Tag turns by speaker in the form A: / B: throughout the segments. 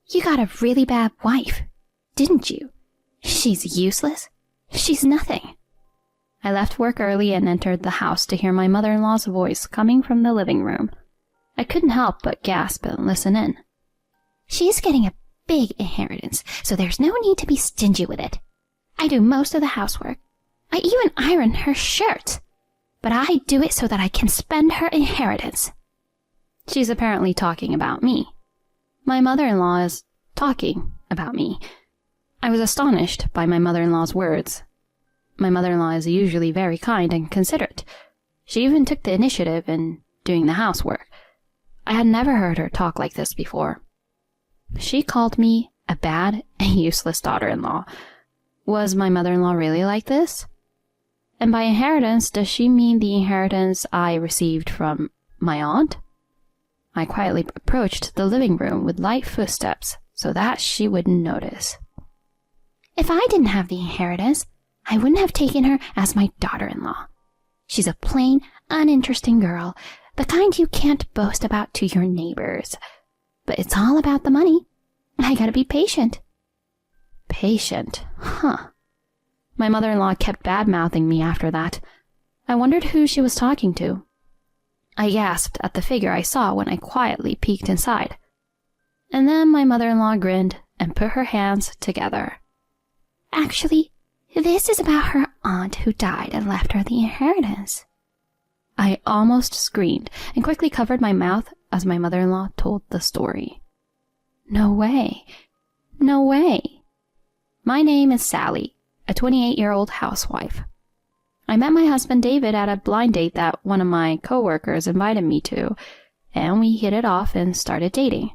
A: You got a really bad wife, didn't you? She's useless. She's nothing. I left work early and entered the house to hear my mother-in-law's voice coming from the living room. I couldn't help but gasp and listen in. She's getting a big inheritance, so there's no need to be stingy with it. I do most of the housework. I even iron her shirts. But I do it so that I can spend her inheritance. She's apparently talking about me. My mother-in-law is talking about me. I was astonished by my mother-in-law's words. My mother-in-law is usually very kind and considerate. She even took the initiative in doing the housework. I had never heard her talk like this before. She called me a bad and useless daughter-in-law. Was my mother-in-law really like this? And by inheritance, does she mean the inheritance I received from my aunt? I quietly approached the living room with light footsteps so that she wouldn't notice. If I didn't have the inheritance, I wouldn't have taken her as my daughter-in-law. She's a plain, uninteresting girl, the kind you can't boast about to your neighbors. But it's all about the money. I gotta be patient. Patient? Huh. My mother-in-law kept bad-mouthing me after that. I wondered who she was talking to. I gasped at the figure I saw when I quietly peeked inside. And then my mother-in-law grinned and put her hands together. Actually, this is about her aunt who died and left her the inheritance. I almost screamed and quickly covered my mouth as my mother-in-law told the story. No way. No way. My name is Sally, a 28-year-old housewife. I met my husband David at a blind date that one of my co-workers invited me to, and we hit it off and started dating.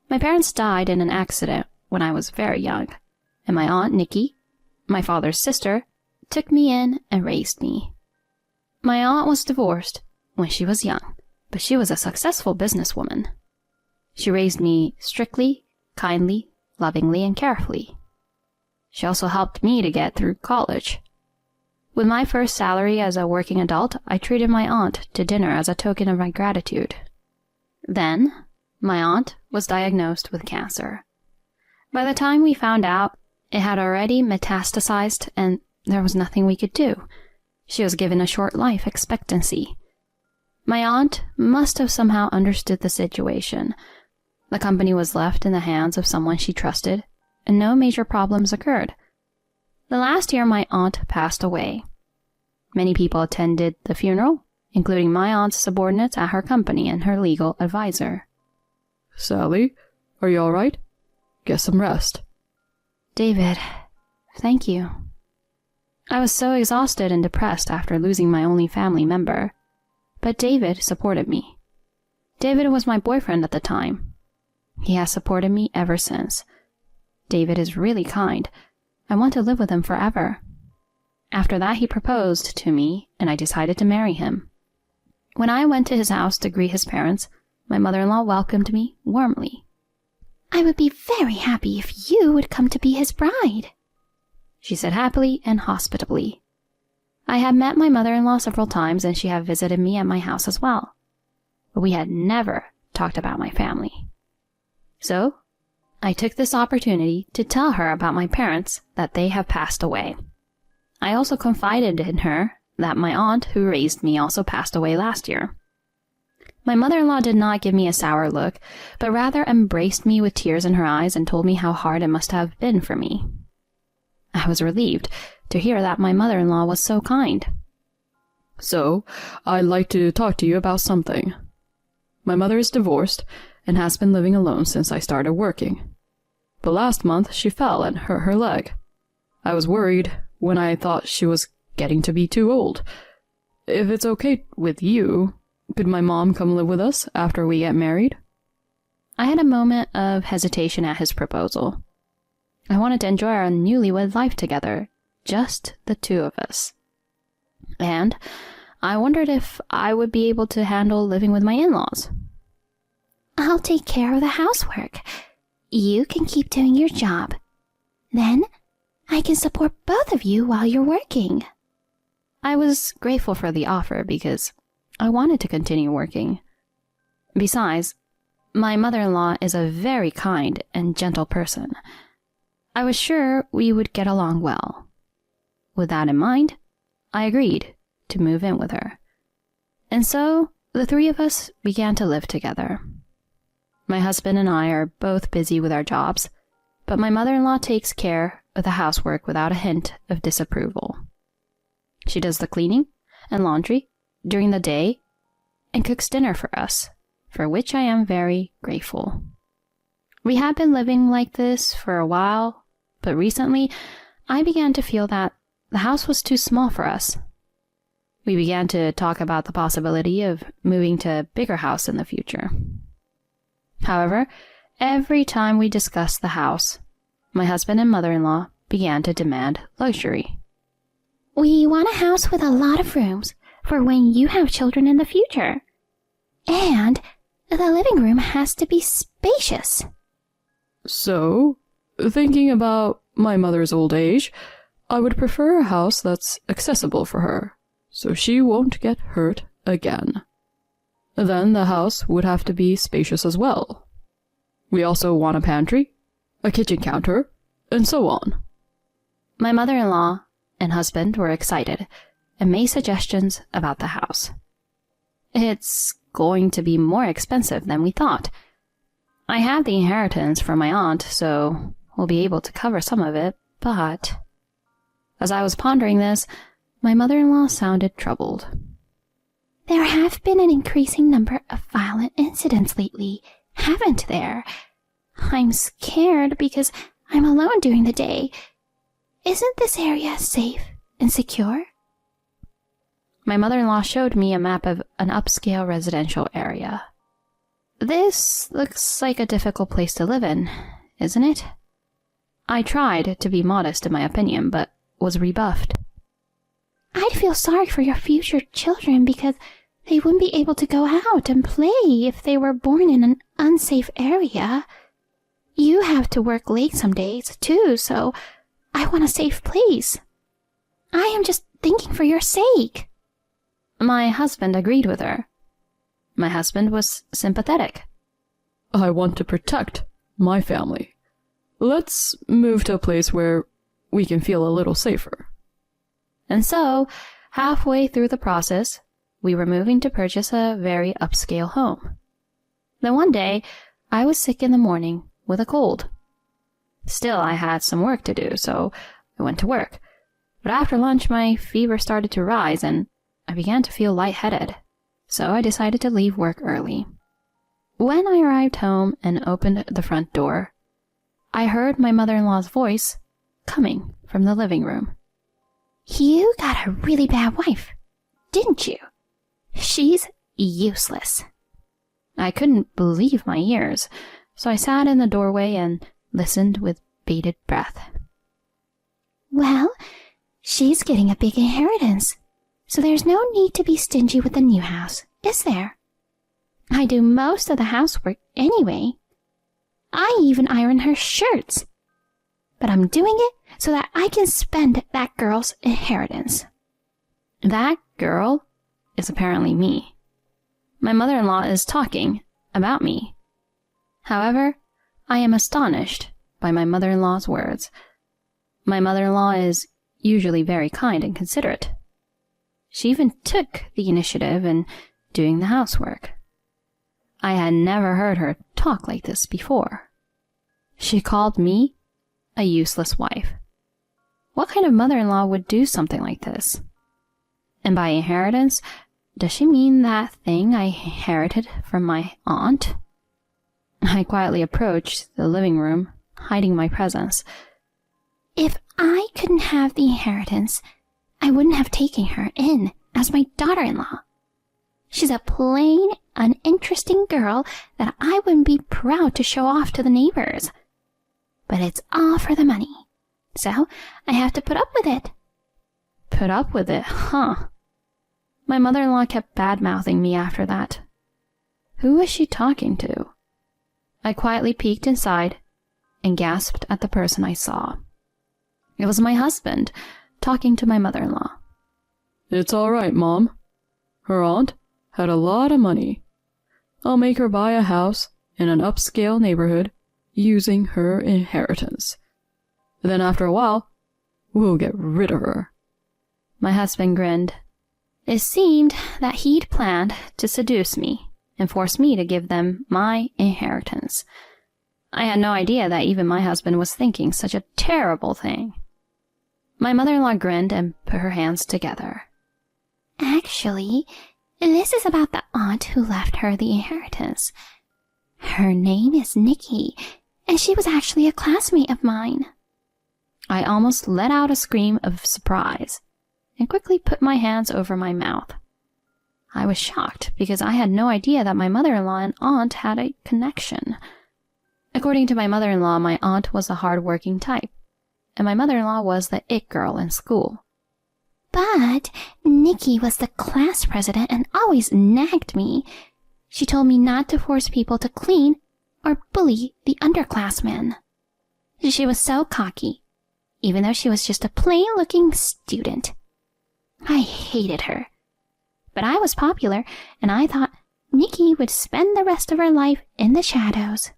A: My parents died in an accident when I was very young, and my aunt Nikki, my father's sister, took me in and raised me. My aunt was divorced when she was young, but she was a successful businesswoman. She raised me strictly, kindly, lovingly, and carefully. She also helped me to get through college. With my first salary as a working adult, I treated my aunt to dinner as a token of my gratitude. Then, my aunt was diagnosed with cancer. By the time we found out, it had already metastasized and there was nothing we could do. She was given a short life expectancy. My aunt must have somehow understood the situation. The company was left in the hands of someone she trusted, and no major problems occurred. The last year my aunt passed away. Many people attended the funeral, including my aunt's subordinates at her company and her legal advisor.
B: Sally, are you all right? Get some rest.
A: David, thank you. I was so exhausted and depressed after losing my only family member. But David supported me. David was my boyfriend at the time. He has supported me ever since. David is really kind. I want to live with him forever. After that, he proposed to me, and I decided to marry him. When I went to his house to greet his parents, my mother-in-law welcomed me warmly. I would be very happy if you would come to be his bride, she said happily and hospitably. I had met my mother-in-law several times, and she had visited me at my house as well. But we had never talked about my family. So, I took this opportunity to tell her about my parents, that they have passed away. I also confided in her that my aunt who raised me also passed away last year. My mother-in-law did not give me a sour look, but rather embraced me with tears in her eyes and told me how hard it must have been for me. I was relieved to hear that my mother-in-law was so kind.
B: So, I'd like to talk to you about something. My mother is divorced and has been living alone since I started working. But last month she fell and hurt her leg. I was worried when I thought she was getting to be too old. If it's okay with you, could my mom come live with us after we get married?
A: I had a moment of hesitation at his proposal. I wanted to enjoy our newlywed life together, just the two of us. And I wondered if I would be able to handle living with my in-laws. I'll take care of the housework. You can keep doing your job. Then I can support both of you while you're working. I was grateful for the offer because I wanted to continue working. Besides, My mother-in-law is a very kind and gentle person. I was sure we would get along well. With that in mind, I agreed to move in with her. And so, the three of us began to live together. My husband and I are both busy with our jobs, but my mother-in-law takes care of the housework without a hint of disapproval. She does the cleaning and laundry during the day and cooks dinner for us, for which I am very grateful. We had been living like this for a while, but recently I began to feel that the house was too small for us. We began to talk about the possibility of moving to a bigger house in the future. However, every time we discussed the house, my husband and mother-in-law began to demand luxury.
C: We want a house with a lot of rooms for when you have children in the future. And the living room has to be spacious.
B: So, thinking about my mother's old age, I would prefer a house that's accessible for her, so she won't get hurt again. Then the house would have to be spacious as well. We also want a pantry, a kitchen counter, and so on.
A: My mother-in-law and husband were excited and made suggestions about the house. It's going to be more expensive than we thought. I have the inheritance from my aunt, so we'll be able to cover some of it, but... As I was pondering this, my mother-in-law sounded troubled.
C: There have been an increasing number of violent incidents lately, haven't there? I'm scared because I'm alone during the day. Isn't this area safe and secure?
A: My mother-in-law showed me a map of an upscale residential area. This looks like a difficult place to live in, isn't it? I tried to be modest in my opinion, but was rebuffed.
C: I'd feel sorry for your future children because they wouldn't be able to go out and play if they were born in an unsafe area. You have to work late some days, too, so I want a safe place. I am just thinking for your sake.
A: My husband agreed with her. My husband was sympathetic.
B: I want to protect my family. Let's move to a place where we can feel a little safer.
A: And so, halfway through the process, we were moving to purchase a very upscale home. Then one day, I was sick in the morning with a cold. Still, I had some work to do, so I went to work. But after lunch, my fever started to rise, and I began to feel lightheaded, so I decided to leave work early. When I arrived home and opened the front door, I heard my mother-in-law's voice coming from the living room.
C: You got a really bad wife, didn't you? She's useless.
A: I couldn't believe my ears, so I sat in the doorway and listened with bated breath.
C: Well, she's getting a big inheritance, so there's no need to be stingy with the new house, is there? I do most of the housework anyway. I even iron her shirts. But I'm doing it so that I can spend that girl's inheritance.
A: That girl is apparently me. My mother-in-law is talking about me. However, I am astonished by my mother-in-law's words. My mother-in-law is usually very kind and considerate. She even took the initiative in doing the housework. I had never heard her talk like this before. She called me a useless wife. What kind of mother-in-law would do something like this? And by inheritance, does she mean that thing I inherited from my aunt? I quietly approached the living room, hiding my presence.
C: If I couldn't have the inheritance, I wouldn't have taken her in as my daughter-in-law. She's a plain, uninteresting girl that I wouldn't be proud to show off to the neighbors. But it's all for the money, so I have to put up with it.
A: Put up with it, huh? My mother-in-law kept bad-mouthing me after that. Who was she talking to? I quietly peeked inside and gasped at the person I saw. It was my husband, talking to my mother-in-law.
B: It's all right, Mom. Her aunt had a lot of money. I'll make her buy a house in an upscale neighborhood using her inheritance. Then after a while, we'll get rid of her."
A: My husband grinned. It seemed that he'd planned to seduce me and force me to give them my inheritance. I had no idea that even my husband was thinking such a terrible thing. My mother-in-law grinned and put her hands together.
C: Actually, this is about the aunt who left her the inheritance. Her name is Nikki, and she was actually a classmate of mine.
A: I almost let out a scream of surprise and quickly put my hands over my mouth. I was shocked because I had no idea that my mother-in-law and aunt had a connection. According to my mother-in-law, my aunt was a hard-working type, and my mother-in-law was the it girl in school.
C: But Nikki was the class president and always nagged me. She told me not to force people to clean or bully the underclassmen. She was so cocky, even though she was just a plain-looking student. I hated her. But I was popular, and I thought Nikki would spend the rest of her life in the shadows.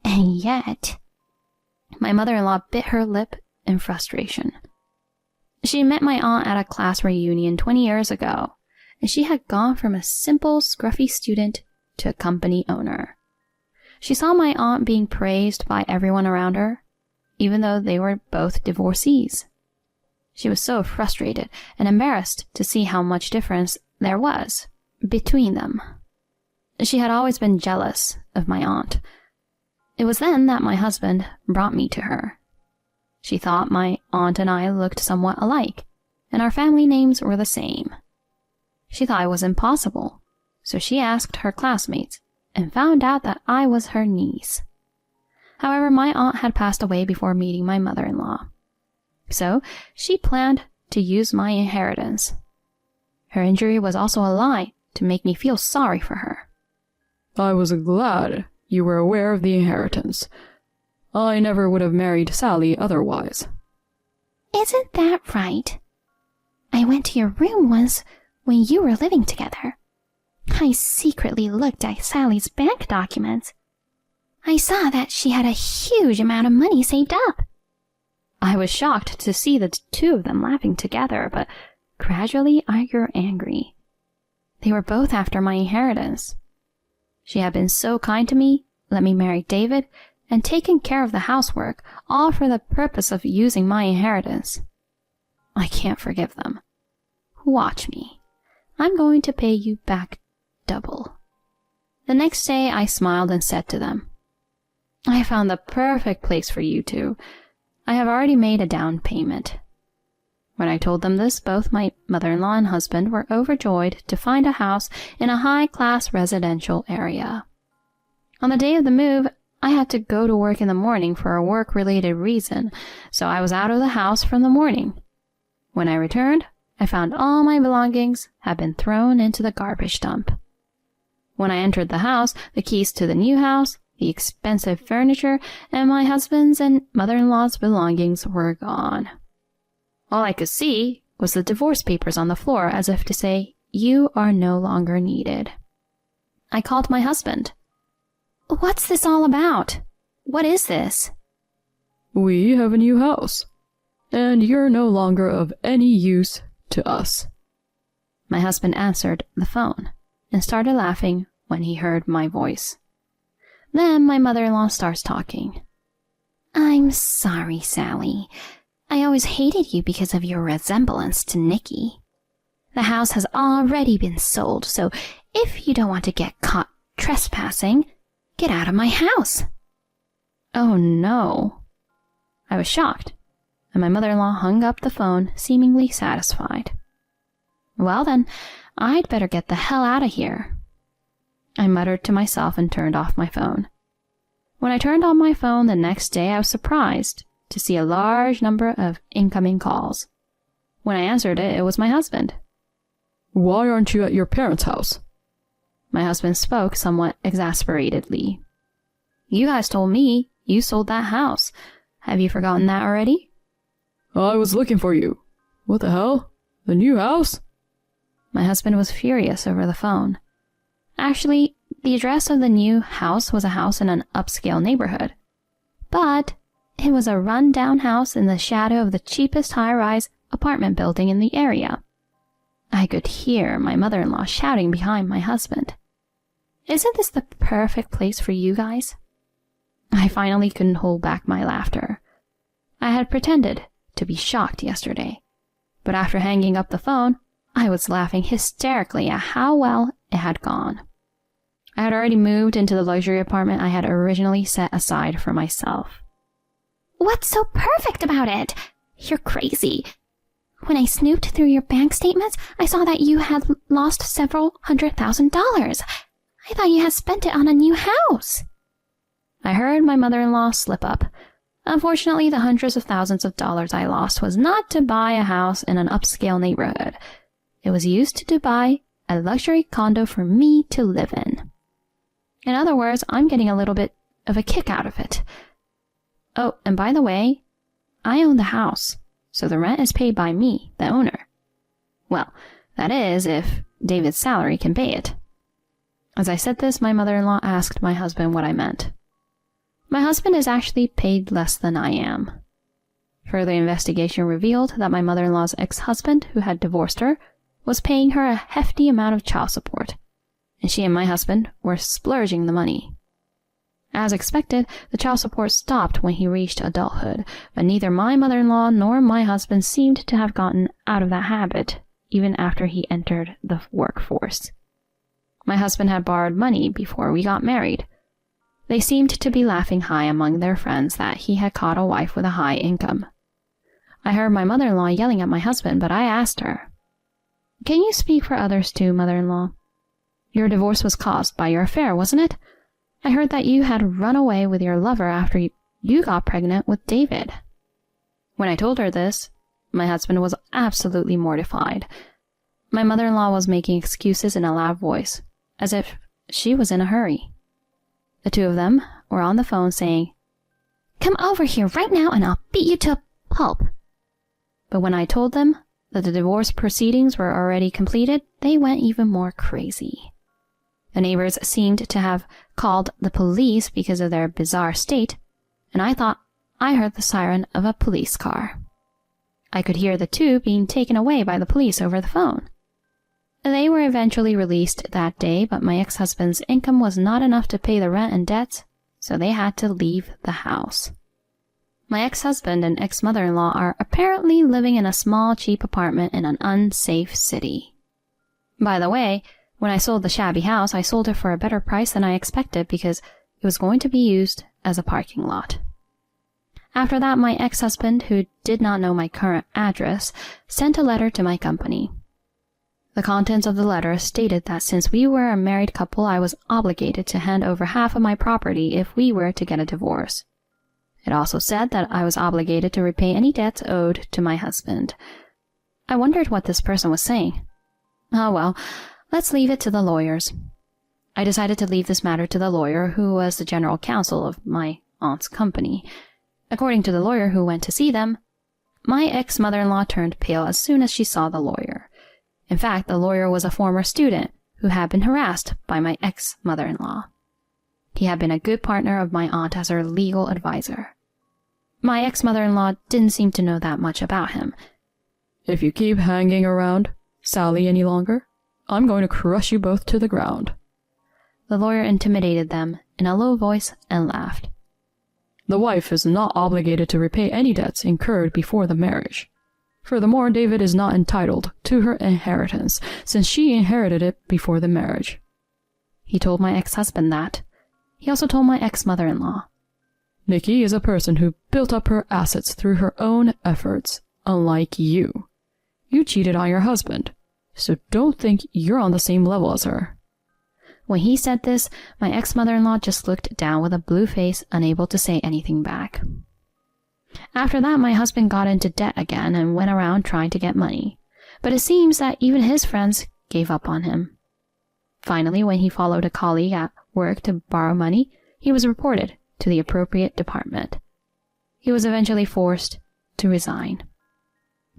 C: And yet,
A: my mother-in-law bit her lip in frustration. She met my aunt at a class reunion 20 years ago, and she had gone from a simple, scruffy student to a company owner. She saw my aunt being praised by everyone around her, even though they were both divorcees. She was so frustrated and embarrassed to see how much difference there was between them. She had always been jealous of my aunt. It was then that my husband brought me to her. She thought my aunt and I looked somewhat alike, and our family names were the same. She thought it was impossible, so she asked her classmates and found out that I was her niece. However, my aunt had passed away before meeting my mother-in-law, so she planned to use my inheritance. Her injury was also a lie to make me feel sorry for her.
B: "I was glad you were aware of the inheritance. I never would have married Sally otherwise."
C: isn't that right? I went to your room once when you were living together. I secretly looked at Sally's bank documents. I saw that she had a huge amount of money saved up.
A: I was shocked to see the two of them laughing together, but gradually I grew angry. They were both after my inheritance. She had been so kind to me, let me marry David, and taken care of the housework, all for the purpose of using my inheritance. I can't forgive them. Watch me. I'm going to pay you back double. The next day I smiled and said to them, "I found the perfect place for you two. I have already made a down payment." When I told them this, both my mother-in-law and husband were overjoyed to find a house in a high-class residential area. On the day of the move, I had to go to work in the morning for a work-related reason, so I was out of the house from the morning. When I returned, I found all my belongings had been thrown into the garbage dump. When I entered the house, the keys to the new house, the expensive furniture, and my husband's and mother-in-law's belongings were gone. All I could see was the divorce papers on the floor, as if to say, "You are no longer needed." I called my husband. "What's this all about? What is this?"
B: "We have a new house, and you're no longer of any use to us."
A: My husband answered the phone and started laughing when he heard my voice. Then my mother-in-law starts talking.
C: I'm sorry, Sally. I always hated you because of your resemblance to Nikki. The house has already been sold, so if you don't want to get caught trespassing, get out of my house.
A: Oh no. I was shocked, and my mother-in-law hung up the phone, seemingly satisfied. Well then, I'd better get the hell out of here. I muttered to myself and turned off my phone. When I turned on my phone the next day, I was surprised to see a large number of incoming calls. When I answered it, it was my husband.
B: "Why aren't you at your parents' house?"
A: My husband spoke somewhat exasperatedly. "You guys told me you sold that house. Have you forgotten that already?"
B: "I was looking for you. What the hell? The new house?"
A: My husband was furious over the phone. Actually, The address of the new house was a house in an upscale neighborhood, but it was a run-down house in the shadow of the cheapest high-rise apartment building in the area. I could hear my mother-in-law shouting behind my husband. "Isn't this the perfect place for you guys?" I finally couldn't hold back my laughter. I had pretended to be shocked yesterday, but after hanging up the phone, I was laughing hysterically at how well it had gone. I had already moved into the luxury apartment I had originally set aside for myself.
C: What's so perfect about it? You're crazy. When I snooped through your bank statements, I saw that you had lost several $100,000. I thought you had spent it on a new house.
A: I heard my mother-in-law slip up. Unfortunately, the hundreds of thousands of dollars I lost was not to buy a house in an upscale neighborhood. It was used to buy a luxury condo for me to live in. In other words, I'm getting a little bit of a kick out of it. Oh, and by the way, I own the house, so the rent is paid by me, the owner. Well, that is, if David's salary can pay it. As I said this, my mother-in-law asked my husband what I meant. My husband is actually paid less than I am. Further investigation revealed that my mother-in-law's ex-husband, who had divorced her, was paying her a hefty amount of child support, and she and my husband were splurging the money. As expected, the child support stopped when he reached adulthood, but neither my mother-in-law nor my husband seemed to have gotten out of that habit, even after he entered the workforce. My husband had borrowed money before we got married. They seemed to be laughing high among their friends that he had caught a wife with a high income. I heard my mother-in-law yelling at my husband, but I asked her, "Can you speak for others too, mother-in-law? Your divorce was caused by your affair, wasn't it? I heard that you had run away with your lover after you got pregnant with David." When I told her this, my husband was absolutely mortified. My mother-in-law was making excuses in a loud voice, as if she was in a hurry. The two of them were on the phone saying, "Come over here right now and I'll beat you to a pulp." But when I told them that the divorce proceedings were already completed, they went even more crazy. The neighbors seemed to have called the police because of their bizarre state, and I thought I heard the siren of a police car. I could hear the two being taken away by the police over the phone. They were eventually released that day, but my ex-husband's income was not enough to pay the rent and debts, so they had to leave the house. My ex-husband and ex-mother-in-law are apparently living in a small, cheap apartment in an unsafe city. By the way, when I sold the shabby house, I sold it for a better price than I expected because it was going to be used as a parking lot. After that, my ex-husband, who did not know my current address, sent a letter to my company. The contents of the letter stated that since we were a married couple, I was obligated to hand over half of my property if we were to get a divorce. It also said that I was obligated to repay any debts owed to my husband. I wondered what this person was saying. Oh well, let's leave it to the lawyers. I decided to leave this matter to the lawyer who was the general counsel of my aunt's company. According to the lawyer who went to see them, my ex-mother-in-law turned pale as soon as she saw the lawyer. In fact, the lawyer was a former student who had been harassed by my ex-mother-in-law. He had been a good partner of my aunt as her legal advisor. My ex-mother-in-law didn't seem to know that much about him.
B: "If you keep hanging around Sally any longer, I'm going to crush you both to the ground."
A: The lawyer intimidated them in a low voice and laughed.
B: "The wife is not obligated to repay any debts incurred before the marriage. Furthermore, David is not entitled to her inheritance, since she inherited it before the marriage."
A: He told my ex-husband that. He also told my ex-mother-in-law.
B: "Nikki is a person who built up her assets through her own efforts, unlike you. You cheated on your husband, so don't think you're on the same level as her."
A: When he said this, my ex-mother-in-law just looked down with a blue face, unable to say anything back. After that, my husband got into debt again and went around trying to get money, but it seems that even his friends gave up on him. Finally, when he followed a colleague at work to borrow money, he was reported to the appropriate department. He was eventually forced to resign.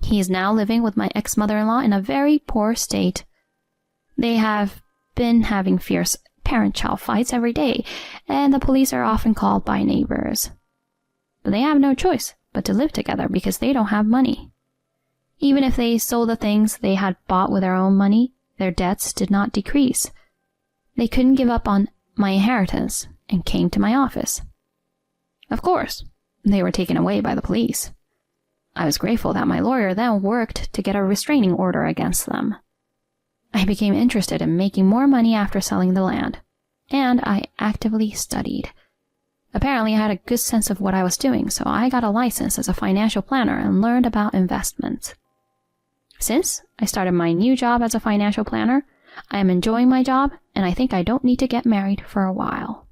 A: He is now living with my ex-mother-in-law in a very poor state. They have been having fierce parent-child fights every day, and the police are often called by neighbors. But they have no choice but to live together because they don't have money. Even if they sold the things they had bought with their own money, their debts did not decrease. They couldn't give up on my inheritance and came to my office. Of course, they were taken away by the police. I was grateful that my lawyer then worked to get a restraining order against them. I became interested in making more money after selling the land, and I actively studied. Apparently, I had a good sense of what I was doing, so I got a license as a financial planner and learned about investments. Since I started my new job as a financial planner, I am enjoying my job, and I think I don't need to get married for a while.